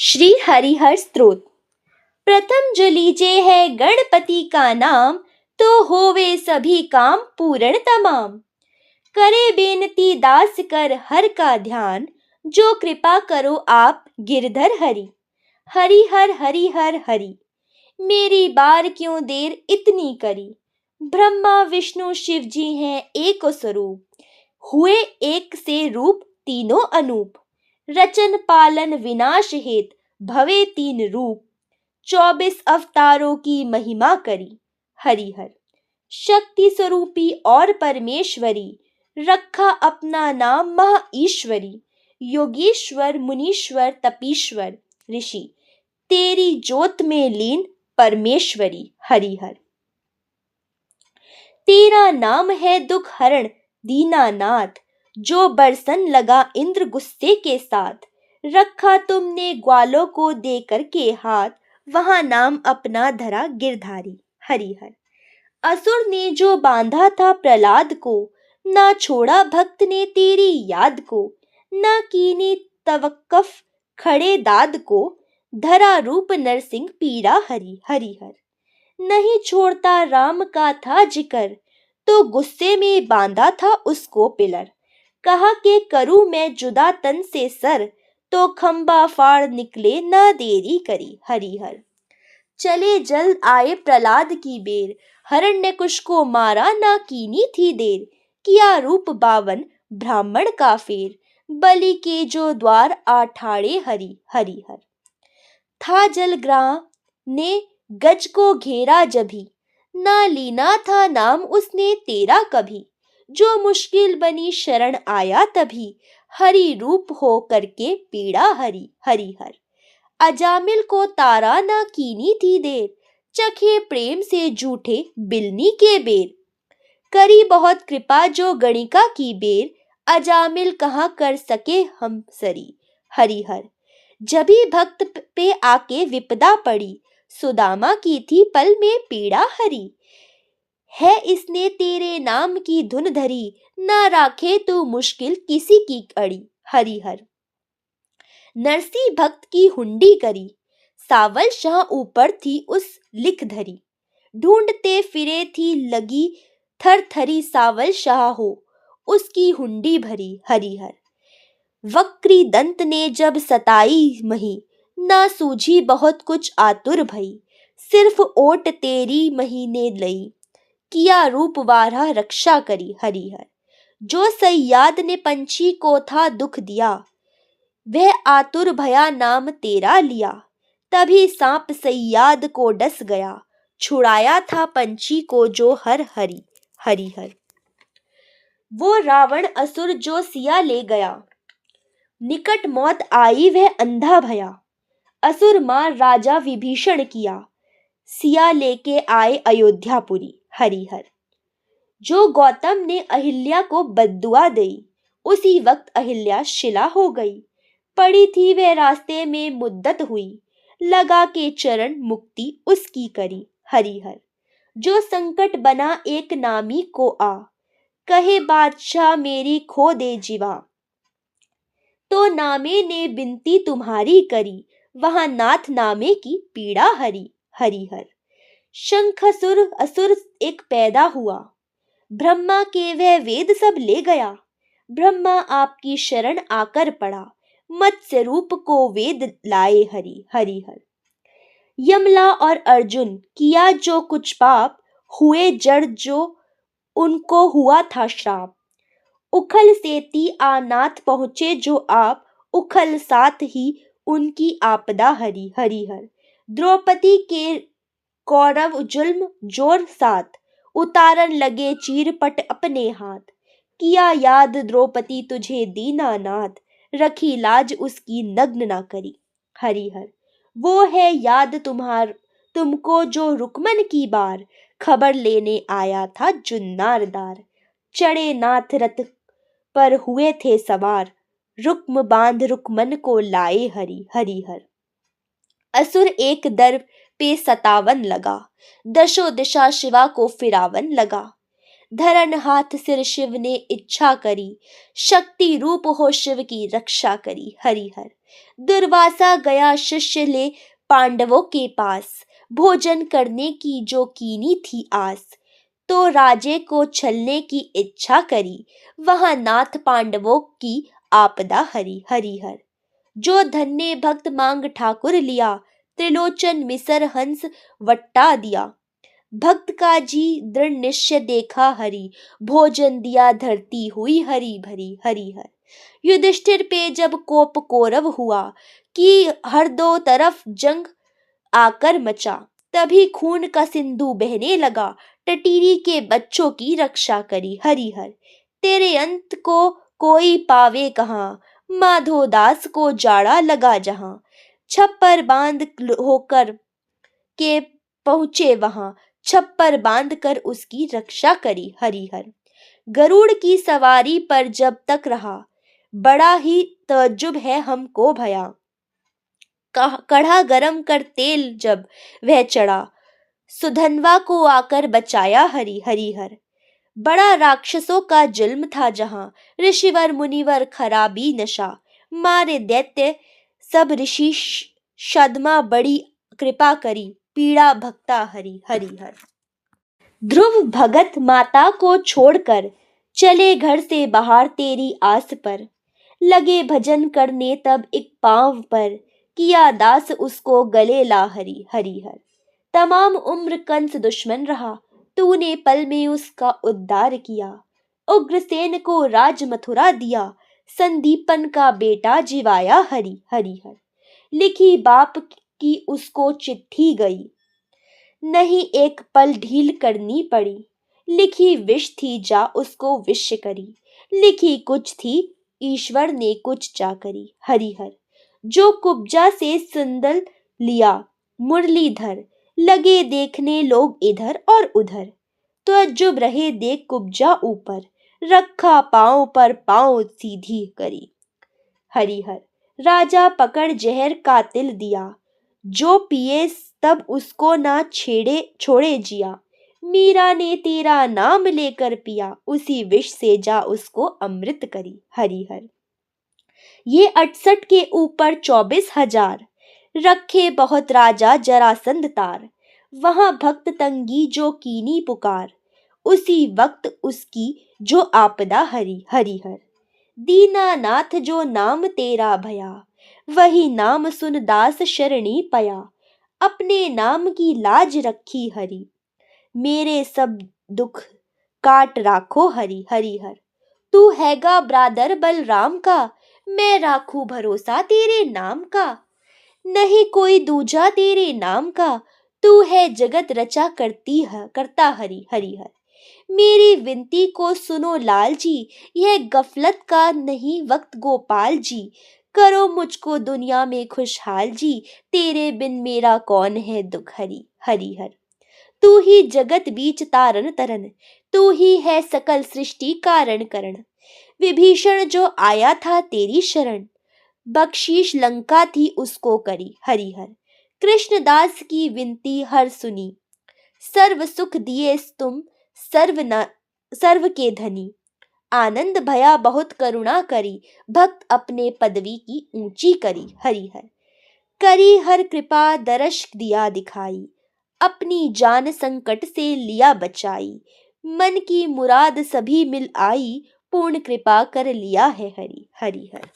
श्री हरिहर स्तोत्र। प्रथम जो लीजे है गणपति का नाम, तो होवे सभी काम पूर्ण तमाम। करे बेनती दास कर हर का ध्यान, जो कृपा करो आप गिरधर हरि। हरिहर हरिहर हरि, मेरी बार क्यों देर इतनी करी। ब्रह्मा विष्णु शिव जी हैं एक स्वरूप, हुए एक से रूप तीनों अनूप। रचन पालन विनाश हेत भवे तीन रूप, 24 अवतारों की महिमा करी। हरिहर शक्ति स्वरूपी और परमेश्वरी, रखा अपना नाम महा ईश्वरी। योगेश्वर मुनीश्वर तपीश्वर ऋषि, तेरी ज्योत में लीन परमेश्वरी। हरिहर तेरा नाम है दुख हरण दीनानाथ, जो बरसन लगा इंद्र गुस्से के साथ। रखा तुमने ग्वालों को दे करके हाथ, वहां नाम अपना धरा गिरधारी। हरिहर असुर ने जो बांधा था प्रहलाद को, ना छोड़ा भक्त ने तेरी याद को। ना कीनी तवक्कफ खड़े दाद को, धरा रूप नरसिंह पीड़ा हरि। हरिहर नहीं छोड़ता राम का था जिक्र, तो गुस्से में बांधा था उसको पिलर। कहा के करूं मैं जुदा तन से सर, तो खंबा फाड़ निकले ना देरी करी। हरिहर चले जल्द आए प्रहलाद की बेर, हिरण्यकुश को मारा ना कीनी थी देर। किया रूप 52 ब्राह्मण का फेर, बलि के जो द्वार आठाड़े हरि। हरिहर था जलग्राह ने गज को घेरा जभी, ना लीना था नाम उसने तेरा कभी। जो मुश्किल बनी शरण आया तभी, हरि रूप हो करके पीड़ा हरि। हरिहर अजामिल को तारा ना कीनी थी देर, चखे प्रेम से जूठे बिलनी के बेर। करी बहुत कृपा जो गणिका की बेर, अजामिल कहाँ कर सके हम सरी। हरिहर जभी भक्त पे आके विपदा पड़ी, सुदामा की थी पल में पीड़ा हरी। है इसने तेरे नाम की धुन धरी, ना राखे तू मुश्किल किसी की अड़ी। हरिहर नरसी भक्त की हुंडी करी, सावल शाह ऊपर थी उस लिख धरी। ढूंढते फिरे थी लगी थर थरी, सावल शाह हो उसकी हुंडी भरी। हरिहर वक्री दंत ने जब सताई मही, ना सूझी बहुत कुछ आतुर भई। सिर्फ ओट तेरी मही ने लई, किया रूप वारा रक्षा करी। हरिहर जो सयाद ने पंछी को था दुख दिया, वह आतुर भया नाम तेरा लिया। तभी सांप सयाद को डस गया, छुड़ाया था पंछी को जो हर हरि। हरिहर वो रावण असुर जो सिया ले गया, निकट मौत आई वह अंधा भया। असुर मार राजा विभीषण किया, सिया लेके आए अयोध्यापुरी। हरिहर जो गौतम ने अहिल्या को बद्दुआ दी, उसी वक्त अहिल्या शिला हो गई। पड़ी थी वह रास्ते में मुद्दत हुई, लगा के चरण मुक्ति उसकी करी। हरिहर जो संकट बना एक नामी को आ, कहे बादशाह मेरी खो दे जीवा। तो नामे ने बिनती तुम्हारी करी, वहां नाथ नामे की पीड़ा हरी। हरिहर शंखसुर असुर एक पैदा हुआ, ब्रह्मा के वह वेद सब ले गया। ब्रह्मा आपकी शरण आकर पड़ा, मत्स्य रूप को वेद लाए हरि। हरिहर यमला और अर्जुन किया जो कुछ पाप, हुए जड़ जो उनको हुआ था श्राप। उखल सेती आनाथ पहुँचे जो आप, उखल साथ ही उनकी आपदा हरी। हरिहर द्रौपदी के कौरव जुल्म जोर साथ, उतारन लगे चीरपट अपने हाथ। किया याद द्रौपदी तुझे दीनानाथ, रखी लाज उसकी नग्न ना करी। हरिहर वो है याद तुमको जो रुकमन की बार, खबर लेने आया था जुन्नारदार। चढ़े नाथ रथ पर हुए थे सवार, रुक्म बांध रुकमन को लाए हरि। हरिहर असुर एक दर पे सतावन लगा, दशो दिशा शिवा को फिरावन लगा। धरन हाथ सिर शिव ने इच्छा करी, शक्ति रूप हो शिव की रक्षा करी। हरिहर दुर्वासा गया शिष्य ले पांडवों के पास, भोजन करने की जो कीनी थी आस। तो राजे को छलने की इच्छा करी, वहां नाथ पांडवों की आपदा हरी। हरिहर जो धन्य भक्त मांग ठाकुर लिया, त्रिलोचन मिसर हंस वट्टा दिया। भक्त का जी दृढ़ निश्चय देखा हरि, भोजन दिया धरती हुई हरी भरी। हरिहर युधिष्ठिर पे जब कोप कौरव हुआ, कि हर दो तरफ जंग आकर मचा। तभी खून का सिंधु बहने लगा, टटीरी के बच्चों की रक्षा करी। हरिहर तेरे अंत को कोई पावे कहाँ, माधोदास को जाड़ा लगा जहां। छप्पर बांध होकर के पहुंचे वहां, छप्पर बांध कर उसकी रक्षा करी। हरिहर गरुड़ की सवारी पर जब तक रहा, बड़ा ही तज्जुब है हमको भया। कढ़ा गरम कर तेल जब वह चढ़ा, सुधनवा को आकर बचाया हरि। हरिहर बड़ा राक्षसों का जुल्म था जहां, ऋषिवर मुनिवर खराबी नशा। मारे दैत्य सब ऋषि शद्मा बड़ी कृपा करी, पीड़ा भक्ता हरि। हरिहर ध्रुव भगत माता को छोड़कर चले घर से बाहर तेरी आस पर, लगे भजन करने तब एक पांव पर, किया दास उसको गले ला हरि। हरिहर तमाम उम्र कंस दुश्मन रहा, तूने पल में उसका उद्धार किया। उग्रसेन को राज मथुरा दिया, संदीपन का बेटा जिवाया हरि। हरिहर लिखी बाप की उसको चिट्ठी गई, नहीं एक पल ढील करनी पड़ी। लिखी विष थी जा उसको विष करी, लिखी कुछ थी ईश्वर ने कुछ जा करी। हरिहर जो कुब्जा से संदल लिया मुरलीधर, लगे देखने लोग इधर और उधर। तज्जुब रहे देख कुब्जा ऊपर, रखा पांव पर पांव सीधी करी। हरिहर राजा पकड़ जहर कातिल दिया, जो पिए तब उसको ना छेड़े छोड़े जिया। मीरा ने तेरा नाम लेकर पिया, उसी विष से जा उसको अमृत करी। हरिहर ये 68 के ऊपर 24,000, रखे बहुत राजा जरासंध तार। वहां भक्त तंगी जो कीनी पुकार, उसी वक्त उसकी जो आपदा हरी। हरिहर दीनानाथ जो नाम तेरा भया, वही नाम सुन दास शरणी पया। अपने नाम की लाज रखी हरि, मेरे सब दुख काट राखो हरि। हरिहर तू हैगा ब्रादर बलराम का, मैं राखू भरोसा तेरे नाम का। नहीं कोई दूजा तेरे नाम का, तू है जगत रचा करता हरि। हरिहर मेरी विनती को सुनो लाल जी, यह गफलत का नहीं वक्त गोपाल जी। करो मुझको दुनिया में खुशहाल जी, तेरे बिन मेरा कौन है दुख हरि। हरिहर तू ही जगत बीच तारन तरन, तू ही है सकल सृष्टि कारण करण। विभीषण जो आया था तेरी शरण, बख्शीश लंका थी उसको करी। हरिहर कृष्णदास की विनती हर सुनी, सर्व सुख दिए तुम सर्व के धनी। आनंद भया बहुत करुणा करी, भक्त अपने पदवी की ऊंची करी। हरिहर करी हर कृपा दर्श दिया दिखाई, अपनी जान संकट से लिया बचाई। मन की मुराद सभी मिल आई, पूर्ण कृपा कर लिया है हरि। हरिहर